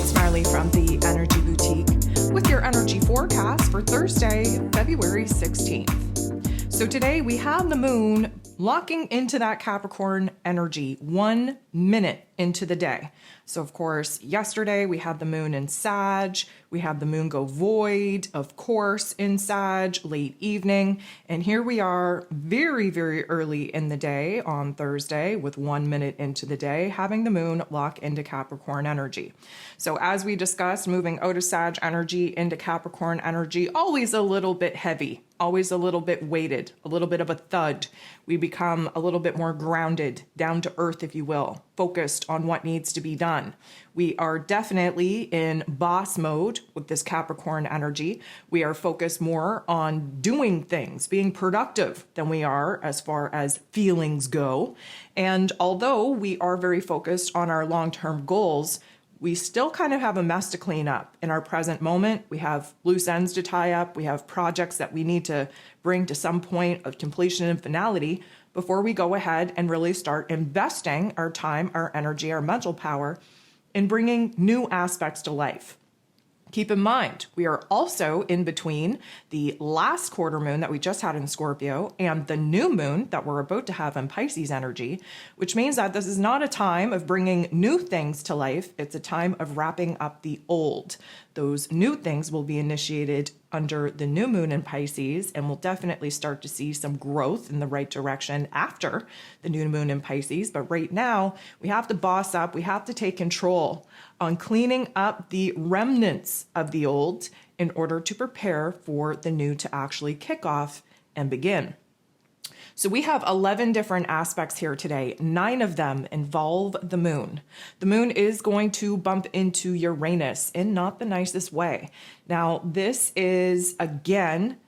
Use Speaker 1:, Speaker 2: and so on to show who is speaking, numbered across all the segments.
Speaker 1: Smiley from the Energy Boutique with your energy forecast for Thursday, February 16th. So today we have the moon locking into that Capricorn energy 1 minute into the day. So of course, yesterday we had the moon in Sag, we had the moon go void, of course, in Sag, late evening. And here we are very, very early in the day on Thursday with 1 minute into the day, having the moon lock into Capricorn energy. So as we discussed, moving out of Sag energy into Capricorn energy, always a little bit heavy, always a little bit weighted, a little bit of a thud. We become a little bit more grounded, down to earth, if you will, focused on what needs to be done. We are definitely in boss mode with this Capricorn energy. We are focused more on doing things, being productive than we are as far as feelings go. And although we are very focused on our long-term goals, we still kind of have a mess to clean up in our present moment. We have loose ends to tie up. We have projects that we need to bring to some point of completion and finality before we go ahead and really start investing our time, our energy, our mental power in bringing new aspects to life. Keep in mind, we are also in between the last quarter moon that we just had in Scorpio and the new moon that we're about to have in Pisces energy, which means that this is not a time of bringing new things to life. It's a time of wrapping up the old. Those new things will be initiated under the new moon in Pisces, and we'll definitely start to see some growth in the right direction after the new moon in Pisces. But right now, we have to boss up. We have to take control on cleaning up the remnants of the old in order to prepare for the new to actually kick off and begin. So we have 11 different aspects here today. 9 of them involve the moon. The moon is going to bump into Uranus in not the nicest way. Now, this is, again,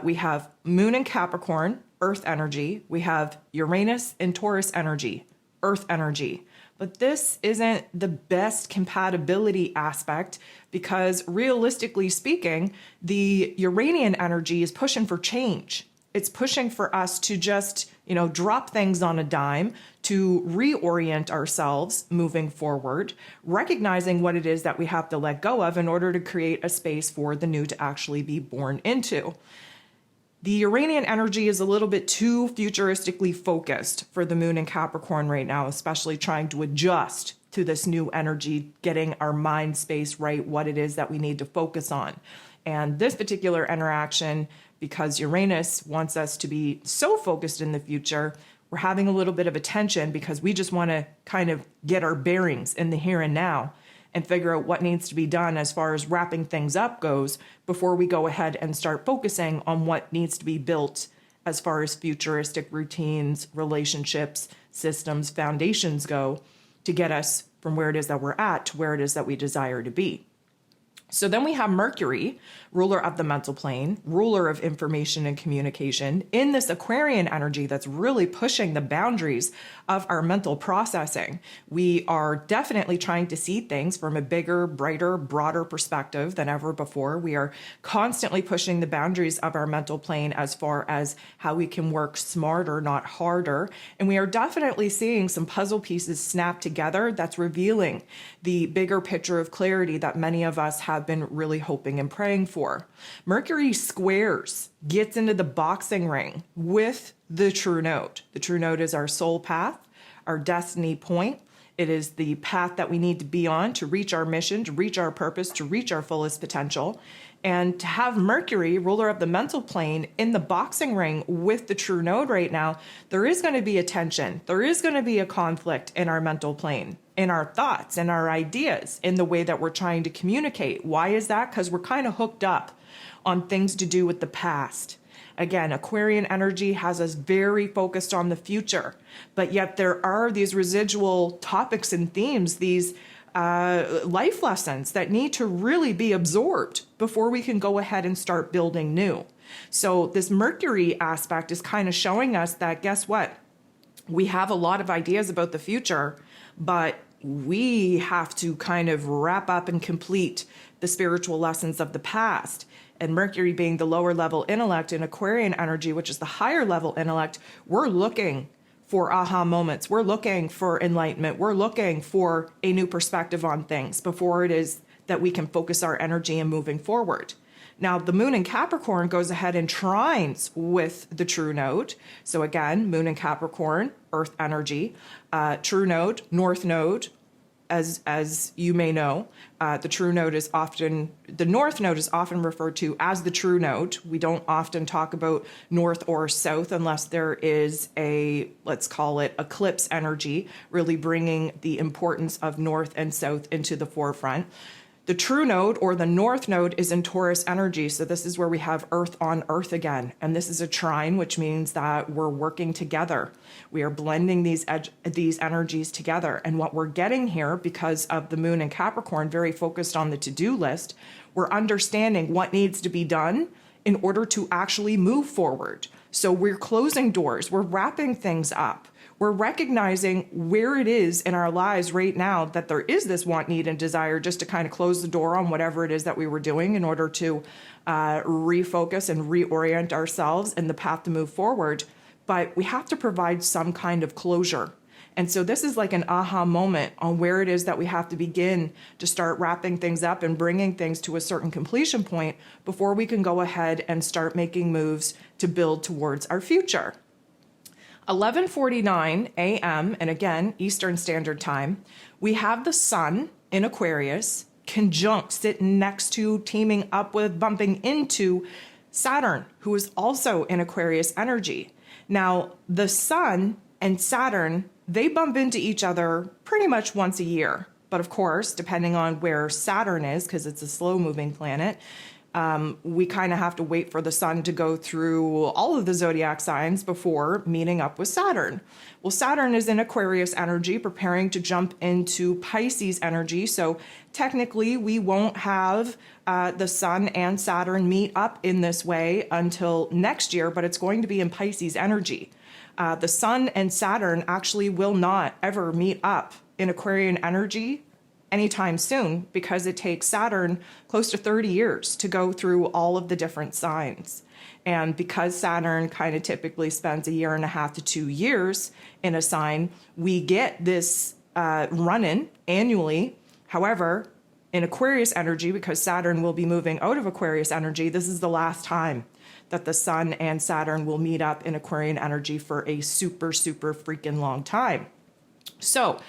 Speaker 1: we have moon in Capricorn, earth energy. We have Uranus in Taurus energy, earth energy. But this isn't the best compatibility aspect because realistically speaking, the Uranian energy is pushing for change. It's pushing for us to just, drop things on a dime, to reorient ourselves moving forward, recognizing what it is that we have to let go of in order to create a space for the new to actually be born into. The Uranian energy is a little bit too futuristically focused for the moon in Capricorn right now, especially trying to adjust to this new energy, getting our mind space right, what it is that we need to focus on. And this particular interaction, because Uranus wants us to be so focused in the future, we're having a little bit of a tension because we just want to kind of get our bearings in the here and now and figure out what needs to be done as far as wrapping things up goes before we go ahead and start focusing on what needs to be built as far as futuristic routines, relationships, systems, foundations go to get us from where it is that we're at to where it is that we desire to be. So then we have Mercury, ruler of the mental plane, ruler of information and communication, in this Aquarian energy that's really pushing the boundaries of our mental processing. We are definitely trying to see things from a bigger, brighter, broader perspective than ever before. We are constantly pushing the boundaries of our mental plane as far as how we can work smarter, not harder. And we are definitely seeing some puzzle pieces snap together that's revealing the bigger picture of clarity that many of us have been really hoping and praying for. Mercury squares, gets into the boxing ring with the true node. The true node is our soul path, our destiny point. It is the path that we need to be on to reach our mission, to reach our purpose, to reach our fullest potential. And to have Mercury, ruler of the mental plane, in the boxing ring with the true node right now, there is going to be a tension. There is going to be a conflict in our mental plane, in our thoughts, in our ideas, in the way that we're trying to communicate. Why is that? Because we're kind of hooked up on things to do with the past. Again, Aquarian energy has us very focused on the future, but yet there are these residual topics and themes, these life lessons that need to really be absorbed before we can go ahead and start building new. So this Mercury aspect is kind of showing us that, guess what? We have a lot of ideas about the future, but we have to kind of wrap up and complete the spiritual lessons of the past. And Mercury being the lower level intellect in Aquarian energy, which is the higher level intellect, we're looking for aha moments. We're looking for enlightenment. We're looking for a new perspective on things before it is that we can focus our energy in moving forward. Now, the moon in Capricorn goes ahead and trines with the true node. So again, moon in Capricorn, earth energy, true node, north node. As you may know, the north node is often referred to as the true node. We don't often talk about north or south unless there is let's call it eclipse energy, really bringing the importance of north and south into the forefront. The true node or the north node is in Taurus energy. So this is where we have earth on earth again. And this is a trine, which means that we're working together. We are blending these energies together. And what we're getting here, because of the moon in Capricorn, very focused on the to-do list, we're understanding what needs to be done in order to actually move forward. So we're closing doors. We're wrapping things up. We're recognizing where it is in our lives right now that there is this want, need, and desire just to kind of close the door on whatever it is that we were doing in order to refocus and reorient ourselves in the path to move forward. But we have to provide some kind of closure. And so this is like an aha moment on where it is that we have to begin to start wrapping things up and bringing things to a certain completion point before we can go ahead and start making moves to build towards our future. 11:49 a.m. and again, Eastern Standard Time, we have the sun in Aquarius, conjunct, sitting next to, teaming up with, bumping into Saturn, who is also in Aquarius energy. Now, the sun and Saturn, they bump into each other pretty much once a year. But of course, depending on where Saturn is, because it's a slow-moving planet, we kind of have to wait for the sun to go through all of the zodiac signs before meeting up with Saturn. Well, Saturn is in Aquarius energy, preparing to jump into Pisces energy. So technically, we won't have the sun and Saturn meet up in this way until next year, but it's going to be in Pisces energy. The sun and Saturn actually will not ever meet up in Aquarian energy anytime soon, because it takes Saturn close to 30 years to go through all of the different signs. And because Saturn kind of typically spends 1.5 to 2 years in a sign, we get this run-in annually. However, in Aquarius energy, because Saturn will be moving out of Aquarius energy, this is the last time that the sun and Saturn will meet up in Aquarian energy for a super, super freaking long time. So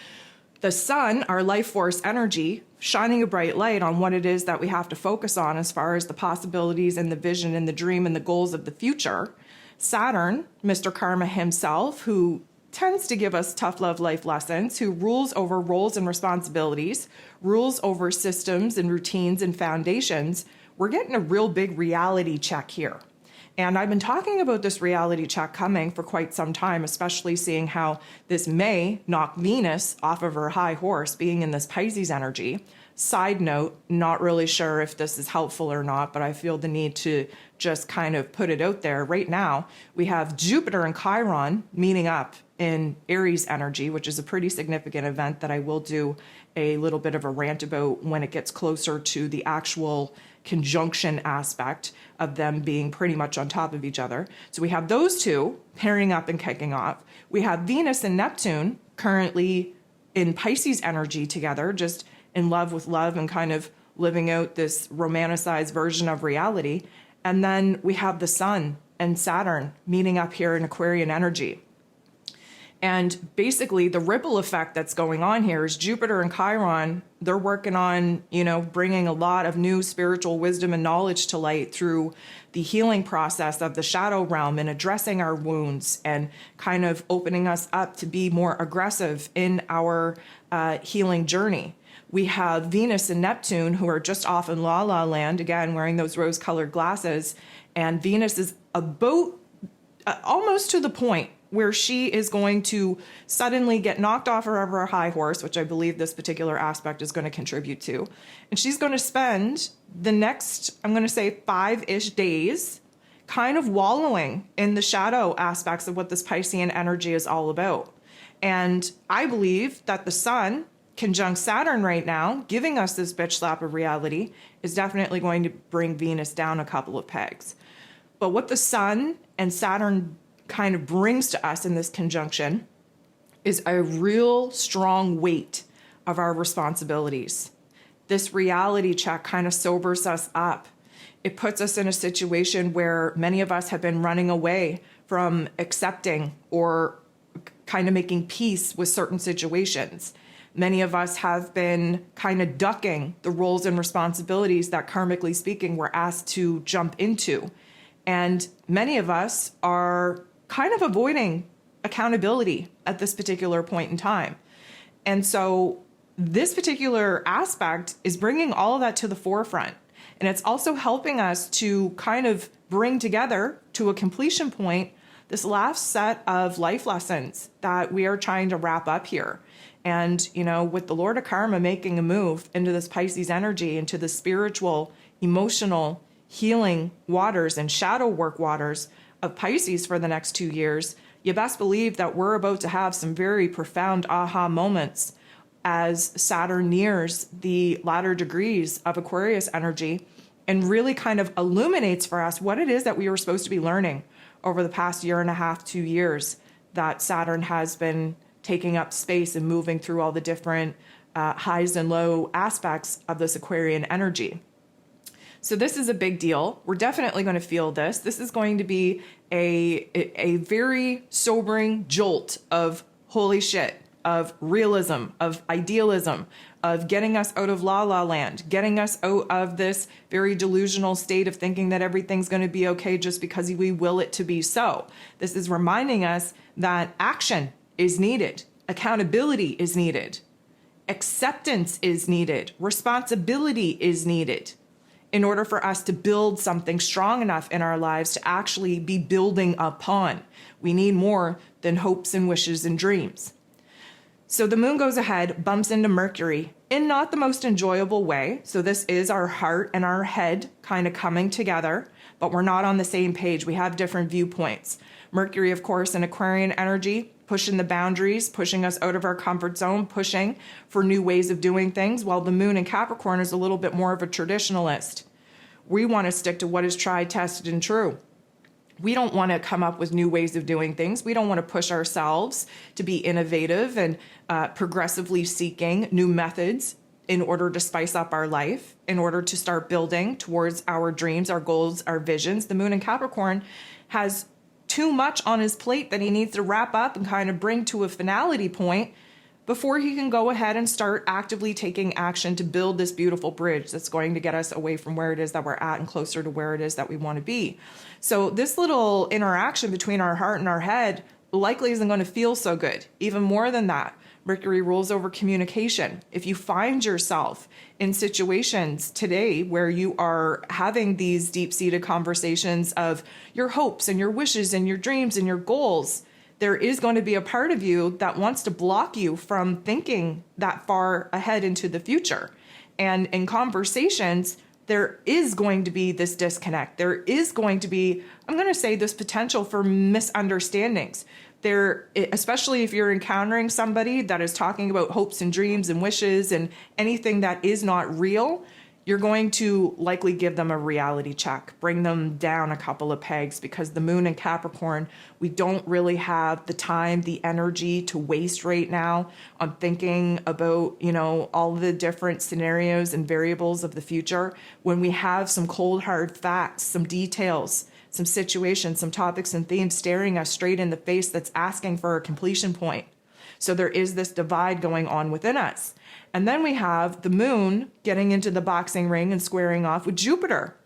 Speaker 1: the sun, our life force energy, shining a bright light on what it is that we have to focus on as far as the possibilities and the vision and the dream and the goals of the future. Saturn, Mr. Karma himself, who tends to give us tough love life lessons, who rules over roles and responsibilities, rules over systems and routines and foundations. We're getting a real big reality check here. And I've been talking about this reality check coming for quite some time, especially seeing how this may knock Venus off of her high horse, being in this Pisces energy. Side note, not really sure if this is helpful or not, but I feel the need to just kind of put it out there. Right now, we have Jupiter and Chiron meeting up in Aries energy, which is a pretty significant event that I will do a little bit of a rant about when it gets closer to the actual conjunction aspect of them being pretty much on top of each other. So we have those two pairing up and kicking off. We have Venus and Neptune currently in Pisces energy together, just in love with love and kind of living out this romanticized version of reality. And then we have the sun and Saturn meeting up here in Aquarian energy. And basically the ripple effect that's going on here is Jupiter and Chiron, they're working on, bringing a lot of new spiritual wisdom and knowledge to light through the healing process of the shadow realm and addressing our wounds and kind of opening us up to be more aggressive in our healing journey. We have Venus and Neptune, who are just off in La La Land, again, wearing those rose-colored glasses. And Venus is about almost to the point where she is going to suddenly get knocked off of her high horse, which I believe this particular aspect is going to contribute to. And she's going to spend the next, I'm going to say 5-ish days kind of wallowing in the shadow aspects of what this Piscean energy is all about. And I believe that the sun conjunct Saturn right now, giving us this bitch slap of reality, is definitely going to bring Venus down a couple of pegs. But what the sun and Saturn kind of brings to us in this conjunction is a real strong weight of our responsibilities. This reality check kind of sobers us up. It puts us in a situation where many of us have been running away from accepting or kind of making peace with certain situations. Many of us have been kind of ducking the roles and responsibilities that, karmically speaking, we're asked to jump into. And many of us are kind of avoiding accountability at this particular point in time. And so this particular aspect is bringing all of that to the forefront. And it's also helping us to kind of bring together to a completion point this last set of life lessons that we are trying to wrap up here. And, with the Lord of Karma making a move into this Pisces energy, into the spiritual, emotional, healing waters and shadow work waters of Pisces for the next 2 years, you best believe that we're about to have some very profound aha moments as Saturn nears the latter degrees of Aquarius energy and really kind of illuminates for us what it is that we were supposed to be learning over the past year and a half, 2 years, that Saturn has been taking up space and moving through all the different highs and low aspects of this Aquarian energy. So this is a big deal. We're definitely going to feel this. This is going to be a very sobering jolt of holy shit, of realism, of idealism, of getting us out of la la land, getting us out of this very delusional state of thinking that everything's going to be okay just because we will it to be so. This is reminding us that action is needed, accountability is needed, acceptance is needed, responsibility is needed in order for us to build something strong enough in our lives to actually be building upon. We need more than hopes and wishes and dreams. So the moon goes ahead, bumps into Mercury in not the most enjoyable way. So this is our heart and our head kind of coming together, but we're not on the same page. We have different viewpoints. Mercury, of course, in Aquarian energy, pushing the boundaries, pushing us out of our comfort zone, pushing for new ways of doing things, while the moon in Capricorn is a little bit more of a traditionalist. We want to stick to what is tried, tested, and true. We don't want to come up with new ways of doing things. We don't want to push ourselves to be innovative and progressively seeking new methods in order to spice up our life, in order to start building towards our dreams, our goals, our visions. The moon in Capricorn has too much on his plate that he needs to wrap up and kind of bring to a finality point before he can go ahead and start actively taking action to build this beautiful bridge that's going to get us away from where it is that we're at and closer to where it is that we want to be. So this little interaction between our heart and our head likely isn't going to feel so good. Even more than that, Mercury rules over communication. If you find yourself in situations today where you are having these deep-seated conversations of your hopes and your wishes and your dreams and your goals, there is going to be a part of you that wants to block you from thinking that far ahead into the future. And in conversations, there is going to be this disconnect. There is going to be, I'm going to say, this potential for misunderstandings. There, especially if you're encountering somebody that is talking about hopes and dreams and wishes and anything that is not real, you're going to likely give them a reality check, bring them down a couple of pegs, because the moon in Capricorn, we don't really have the time, the energy to waste right now on thinking about, all the different scenarios and variables of the future, when we have some cold, hard facts, some details, some situations, some topics and themes staring us straight in the face that's asking for a completion point. So there is this divide going on within us. And then we have the moon getting into the boxing ring and squaring off with Jupiter,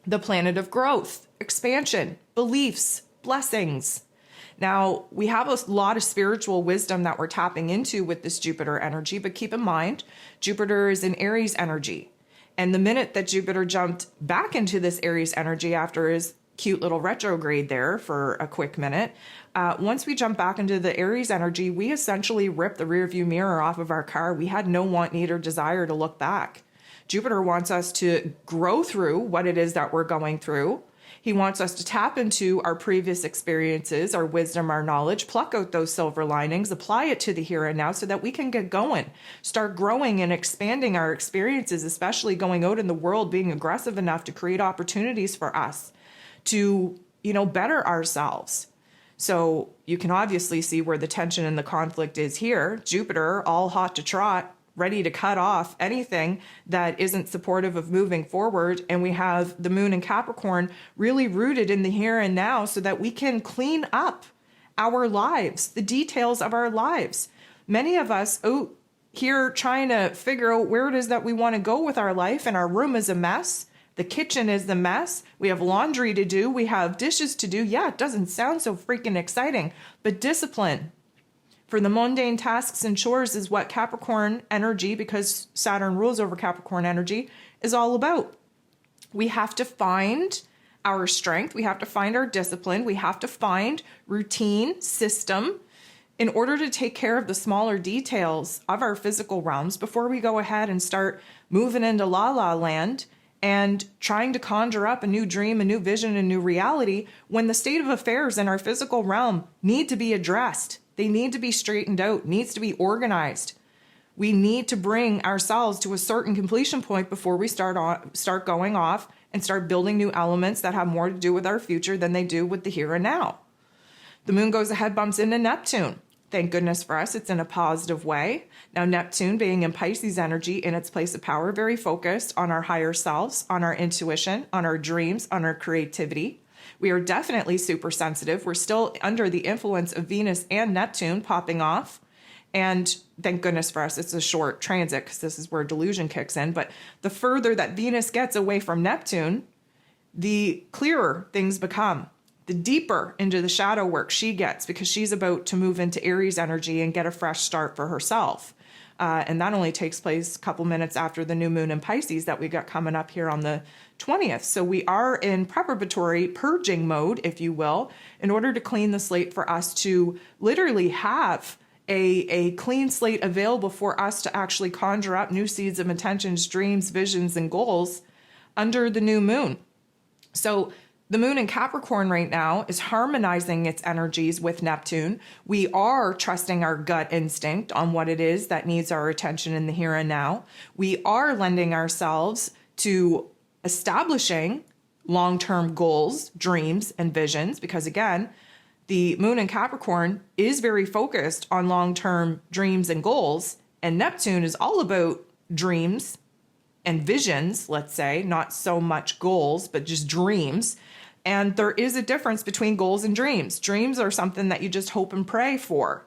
Speaker 1: the planet of growth, expansion, beliefs, blessings. Now, we have a lot of spiritual wisdom that we're tapping into with this Jupiter energy, but keep in mind, Jupiter is in Aries energy. And the minute that Jupiter jumped back into this Aries energy after his cute little retrograde there for a quick minute, once we jump back into the Aries energy, we essentially ripped the rearview mirror off of our car. We had no want, need, or desire to look back. Jupiter wants us to grow through what it is that we're going through. He wants us to tap into our previous experiences, our wisdom, our knowledge, pluck out those silver linings, apply it to the here and now so that we can get going, start growing and expanding our experiences, especially going out in the world, being aggressive enough to create opportunities for us to, better ourselves. So you can obviously see where the tension and the conflict is here. Jupiter, all hot to trot, ready to cut off anything that isn't supportive of moving forward. And we have the moon in Capricorn really rooted in the here and now so that we can clean up our lives, the details of our lives. Many of us out here trying to figure out where it is that we want to go with our life, and our room is a mess. The kitchen is the mess. We have laundry to do. We have dishes to do. Yeah, it doesn't sound so freaking exciting, but discipline for the mundane tasks and chores is what Capricorn energy, because Saturn rules over Capricorn energy, is all about. We have to find our strength. We have to find our discipline. We have to find routine, system, in order to take care of the smaller details of our physical realms before we go ahead and start moving into la-la land and trying to conjure up a new dream, a new vision, a new reality, when the state of affairs in our physical realm need to be addressed. They need to be straightened out, needs to be organized. We need to bring ourselves to a certain completion point before we start going off and start building new elements that have more to do with our future than they do with the here and now. The moon goes ahead, bumps into Neptune. Thank goodness for us, it's in a positive way. Now, Neptune being in Pisces energy in its place of power, very focused on our higher selves, on our intuition, on our dreams, on our creativity. We are definitely super sensitive. We're still under the influence of Venus and Neptune popping off. And thank goodness for us, it's a short transit because this is where delusion kicks in. But the further that Venus gets away from Neptune, the clearer things become. The deeper into the shadow work she gets, because she's about to move into Aries energy and get a fresh start for herself. And that only takes place a couple minutes after the new moon in Pisces that we got coming up here on the 20th. So we are in preparatory purging mode, if you will, in order to clean the slate for us to literally have a clean slate available for us to actually conjure up new seeds of intentions, dreams, visions, and goals under the new moon. So the moon in Capricorn right now is harmonizing its energies with Neptune. We are trusting our gut instinct on what it is that needs our attention in the here and now. We are lending ourselves to establishing long-term goals, dreams, and visions, because again, the moon in Capricorn is very focused on long-term dreams and goals, and Neptune is all about dreams and visions, let's say, not so much goals, but just dreams. And there is a difference between goals and dreams. Dreams are something that you just hope and pray for,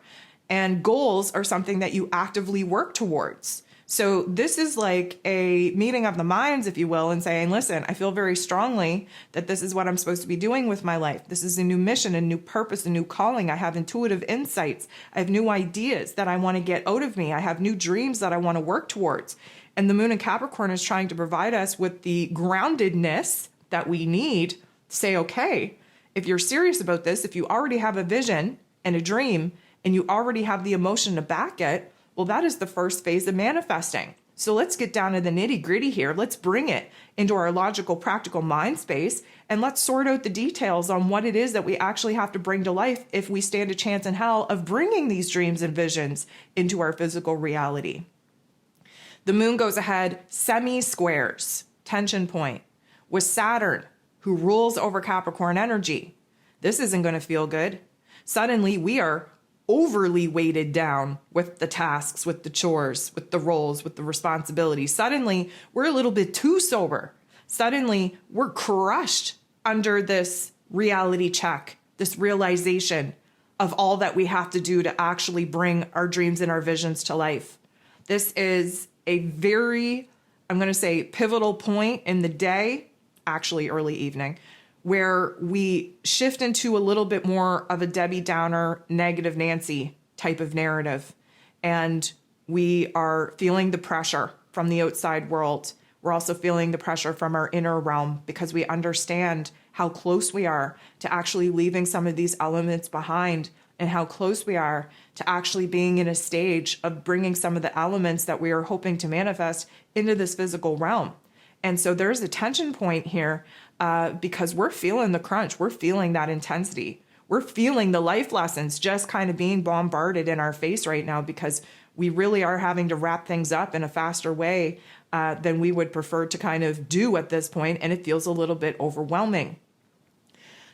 Speaker 1: and goals are something that you actively work towards. So this is like a meeting of the minds, if you will, and saying, listen, I feel very strongly that this is what I'm supposed to be doing with my life. This is a new mission, a new purpose, a new calling. I have intuitive insights. I have new ideas that I want to get out of me. I have new dreams that I want to work towards. And the moon in Capricorn is trying to provide us with the groundedness that we need. Say, okay, if you're serious about this, if you already have a vision and a dream and you already have the emotion to back it, well, that is the first phase of manifesting. So let's get down to the nitty gritty here. Let's bring it into our logical, practical mind space, and let's sort out the details on what it is that we actually have to bring to life if we stand a chance in hell of bringing these dreams and visions into our physical reality. The moon goes ahead, semi-squares, tension point, with Saturn, who rules over Capricorn energy. This isn't going to feel good. Suddenly, we are overly weighted down with the tasks, with the chores, with the roles, with the responsibilities. Suddenly, we're a little bit too sober. Suddenly, we're crushed under this reality check, this realization of all that we have to do to actually bring our dreams and our visions to life. This is a very, I'm going to say, pivotal point in the day, actually early evening, where we shift into a little bit more of a Debbie Downer, negative Nancy type of narrative. And we are feeling the pressure from the outside world. We're also feeling the pressure from our inner realm because we understand how close we are to actually leaving some of these elements behind, and how close we are to actually being in a stage of bringing some of the elements that we are hoping to manifest into this physical realm. And so there's a tension point here because we're feeling the crunch. We're feeling that intensity. We're feeling the life lessons just kind of being bombarded in our face right now, because we really are having to wrap things up in a faster way than we would prefer to kind of do at this point, and it feels a little bit overwhelming.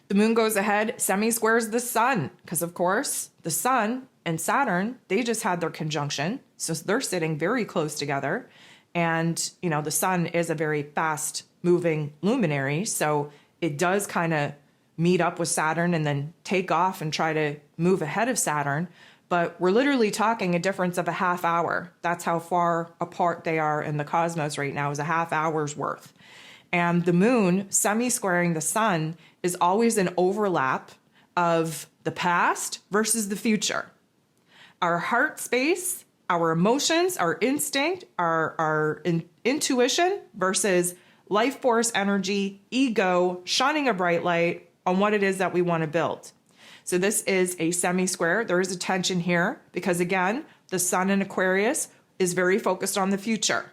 Speaker 1: The moon goes ahead, semi-squares the sun, because of course, the sun and Saturn, they just had their conjunction. So they're sitting very close together. And, the sun is a very fast moving luminary. So it does kind of meet up with Saturn and then take off and try to move ahead of Saturn. But we're literally talking a difference of a half hour. That's how far apart they are in the cosmos right now, is a half hour's worth. And the moon semi-squaring the sun is always an overlap of the past versus the future. Our heart space, our emotions, our instinct, our intuition versus life force energy, ego, shining a bright light on what it is that we want to build. So this is a semi-square. There is a tension here because, again, the sun in Aquarius is very focused on the future.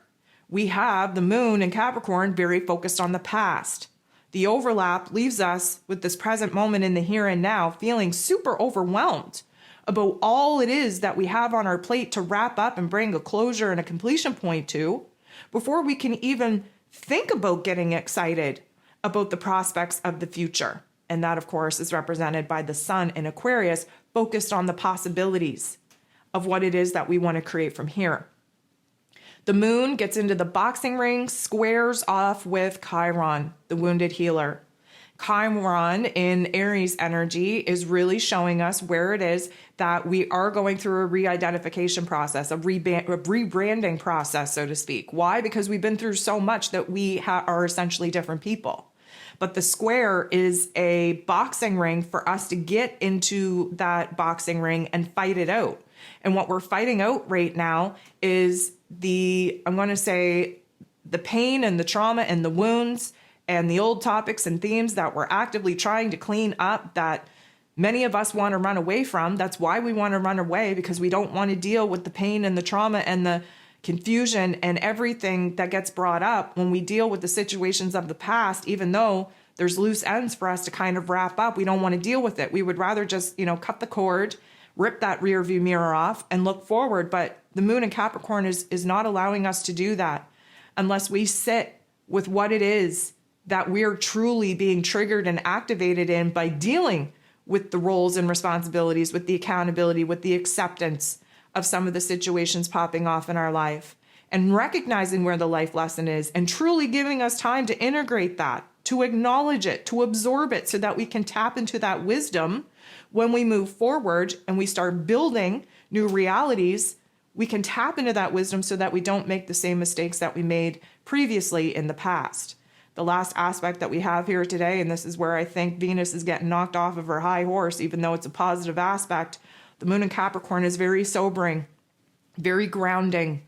Speaker 1: We have the moon in Capricorn very focused on the past. The overlap leaves us with this present moment in the here and now, feeling super overwhelmed about all it is that we have on our plate to wrap up and bring a closure and a completion point to before we can even think about getting excited about the prospects of the future. And that, of course, is represented by the sun in Aquarius, focused on the possibilities of what it is that we want to create from here. The moon gets into the boxing ring, squares off with Chiron, the wounded healer. Chiron in Aries energy is really showing us where it is that we are going through a re-identification process, a rebranding process, so to speak. Why? Because we've been through so much that we are essentially different people. But the square is a boxing ring for us to get into that boxing ring and fight it out. And what we're fighting out right now is the pain and the trauma and the wounds and the old topics and themes that we're actively trying to clean up, that many of us want to run away from. That's why we want to run away, because we don't want to deal with the pain and the trauma and the confusion and everything that gets brought up when we deal with the situations of the past. Even though there's loose ends for us to kind of wrap up, we don't want to deal with it. We would rather just, cut the cord, rip that rear view mirror off and look forward. But the moon in Capricorn is not allowing us to do that unless we sit with what it is that we're truly being triggered and activated in by dealing with the roles and responsibilities, with the accountability, with the acceptance of some of the situations popping off in our life, and recognizing where the life lesson is and truly giving us time to integrate that, to acknowledge it, to absorb it, so that we can tap into that wisdom when we move forward and we start building new realities. We can tap into that wisdom so that we don't make the same mistakes that we made previously in the past. The last aspect that we have here today, and this is where I think Venus is getting knocked off of her high horse, even though it's a positive aspect. The moon in Capricorn is very sobering, very grounding,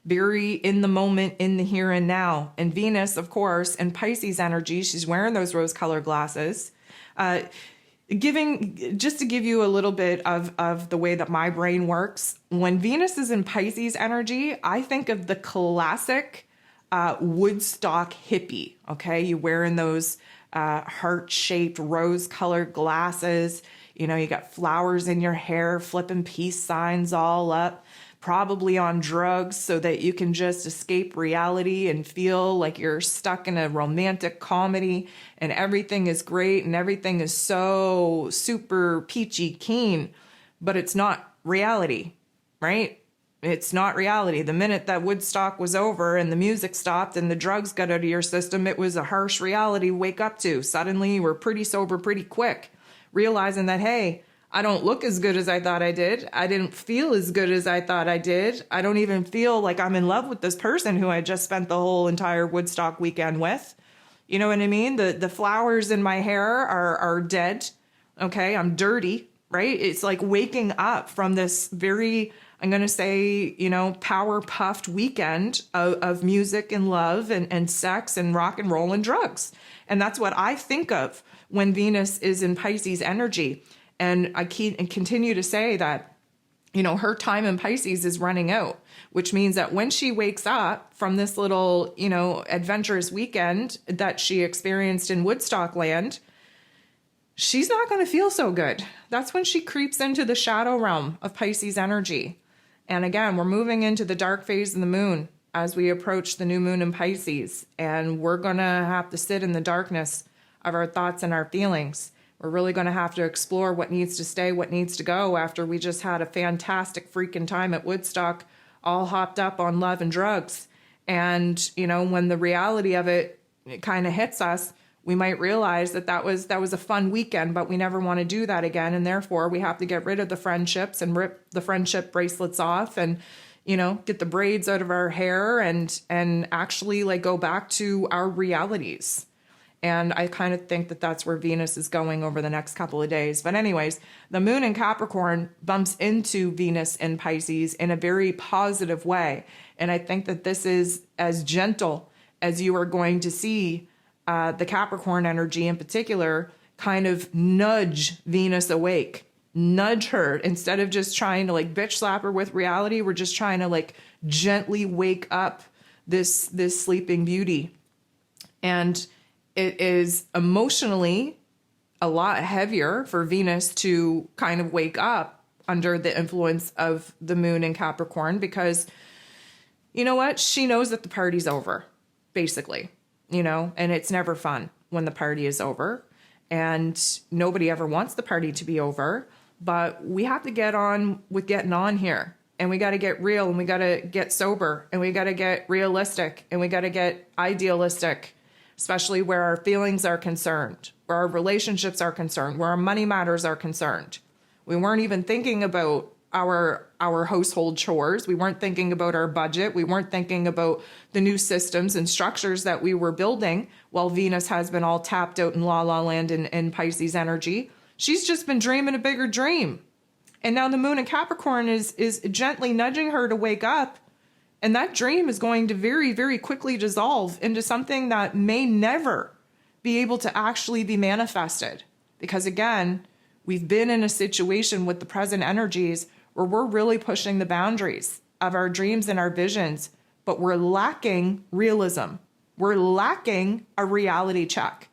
Speaker 1: very in the moment, in the here and now. And Venus, of course, in Pisces energy, she's wearing those rose-colored glasses. Just to give you a little bit of the way that my brain works, when Venus is in Pisces energy, I think of the classic Woodstock hippie. Okay, you wearing those heart-shaped rose-colored glasses. You got flowers in your hair, flipping peace signs all up, probably on drugs so that you can just escape reality and feel like you're stuck in a romantic comedy and everything is great and everything is so super peachy keen, but it's not reality, right? It's not reality. The minute that Woodstock was over and the music stopped and the drugs got out of your system, it was a harsh reality to wake up to. Suddenly you were pretty sober pretty quick, realizing that, hey, I don't look as good as I thought I did. I didn't feel as good as I thought I did. I don't even feel like I'm in love with this person who I just spent the whole entire Woodstock weekend with. You know what I mean? The flowers in my hair are dead. Okay, I'm dirty, right? It's like waking up from this very, I'm going to say, power-puffed weekend of music and love and sex and rock and roll and drugs. And that's what I think of when Venus is in Pisces energy. And I continue to say that, her time in Pisces is running out, which means that when she wakes up from this little, adventurous weekend that she experienced in Woodstock land, she's not going to feel so good. That's when she creeps into the shadow realm of Pisces energy. And again, we're moving into the dark phase of the moon as we approach the new moon in Pisces. And we're going to have to sit in the darkness of our thoughts and our feelings. We're really going to have to explore what needs to stay, what needs to go after we just had a fantastic freaking time at Woodstock, all hopped up on love and drugs. And, you know, when the reality of it kind of hits us, we might realize that was a fun weekend, but we never want to do that again. And therefore we have to get rid of the friendships and rip the friendship bracelets off and, you know, get the braids out of our hair and actually like go back to our realities. And I kind of think that that's where Venus is going over the next couple of days. But anyways, the moon in Capricorn bumps into Venus in Pisces in a very positive way. And I think that this is as gentle as you are going to see the Capricorn energy in particular kind of nudge Venus awake, nudge her. Instead of just trying to like bitch slap her with reality, we're just trying to like gently wake up this sleeping beauty. And it is emotionally a lot heavier for Venus to kind of wake up under the influence of the moon in Capricorn because, you know what? She knows that the party's over, basically, you know, and it's never fun when the party is over. And nobody ever wants the party to be over. But we have to get on with getting on here. And we got to get real and we got to get sober and we got to get realistic and we got to get idealistic, especially where our feelings are concerned, where our relationships are concerned, where our money matters are concerned. We weren't even thinking about our household chores. We weren't thinking about our budget. We weren't thinking about the new systems and structures that we were building while Venus has been all tapped out in la land in Pisces energy. She's just been dreaming a bigger dream. And now the moon in Capricorn is gently nudging her to wake up. And that dream is going to very, very quickly dissolve into something that may never be able to actually be manifested. Because again, we've been in a situation with the present energies where we're really pushing the boundaries of our dreams and our visions, but we're lacking realism. We're lacking a reality check.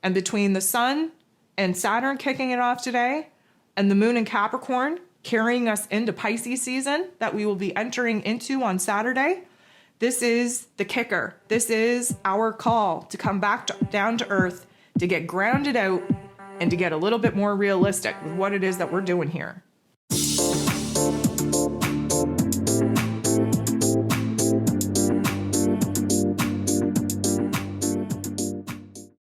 Speaker 1: And between the sun and Saturn kicking it off today and the moon in Capricorn carrying us into Pisces season that we will be entering into on Saturday, this is the kicker. This is our call to come back down to earth, to get grounded out, and to get a little bit more realistic with what it is that we're doing here.